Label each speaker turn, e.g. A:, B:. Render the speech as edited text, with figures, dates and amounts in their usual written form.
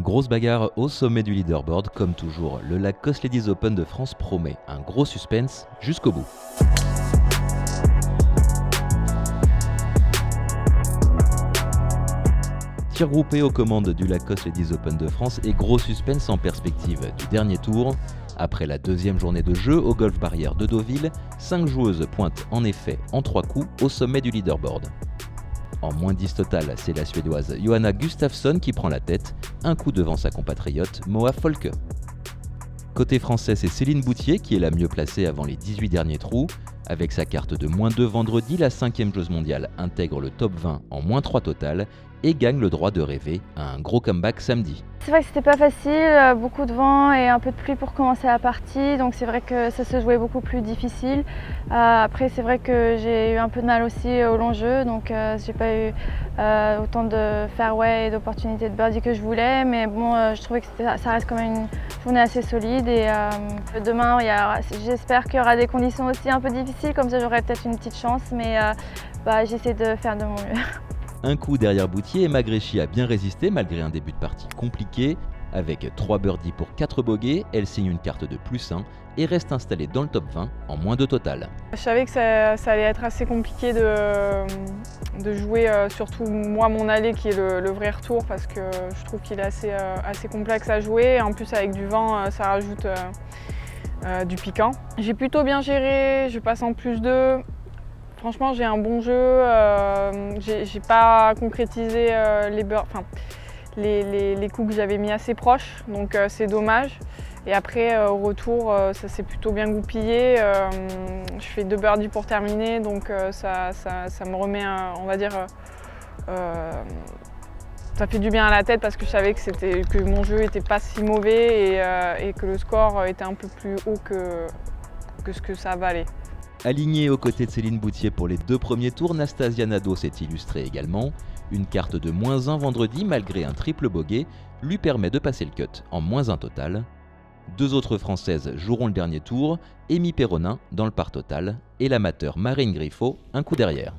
A: Grosse bagarre au sommet du leaderboard, comme toujours, le Lacoste Ladies Open de France promet un gros suspense jusqu'au bout. Tir groupé aux commandes du Lacoste Ladies Open de France et gros suspense en perspective du dernier tour. Après la deuxième journée de jeu au Golf Barrière de Deauville, 5 joueuses pointent en effet en 3 coups au sommet du leaderboard. En moins 10 total, c'est la Suédoise Johanna Gustafsson qui prend la tête, un coup devant sa compatriote Moa Folke. Côté français, c'est Céline Boutier qui est la mieux placée avant les 18 derniers trous. Avec sa carte de -2 vendredi, la 5e joueuse mondiale intègre le top 20 en -3 total et gagne le droit de rêver à un gros comeback samedi.
B: C'est vrai que c'était pas facile, beaucoup de vent et un peu de pluie pour commencer la partie, donc c'est vrai que ça se jouait beaucoup plus difficile. Après c'est vrai que j'ai eu un peu de mal aussi au long jeu, donc j'ai pas eu autant de fairway et d'opportunités de birdie que je voulais, mais bon, je trouvais que ça reste quand même une journée assez solide et demain j'espère qu'il y aura des conditions aussi un peu difficiles, comme ça j'aurai peut-être une petite chance, mais j'essaie de faire de mon mieux.
A: Un coup derrière Boutier et Magréchi a bien résisté malgré un début de partie compliqué. Avec 3 birdies pour 4 bogeys, elle signe une carte de +1 et reste installée dans le top 20 en -2 total.
C: Je savais que ça allait être assez compliqué de jouer, surtout moi mon aller qui est le vrai retour, parce que je trouve qu'il est assez complexe à jouer. En plus avec du vent, ça rajoute du piquant. J'ai plutôt bien géré, je passe en +2. Franchement, j'ai un bon jeu, j'ai pas concrétisé les coups que j'avais mis assez proches, donc c'est dommage. Et après, au retour, ça s'est plutôt bien goupillé. Je fais 2 birdies pour terminer, donc ça me remet, on va dire, ça fait du bien à la tête parce que je savais que mon jeu n'était pas si mauvais et que le score était un peu plus haut que ce que ça valait.
A: Alignée aux côtés de Céline Boutier pour les 2 premiers tours, Nastasia Nadeau s'est illustrée également. Une carte de -1 vendredi, malgré un triple bogey, lui permet de passer le cut en -1 total. 2 autres Françaises joueront le dernier tour, Amy Perronin dans le par total et l'amateur Marine Griffo un coup derrière.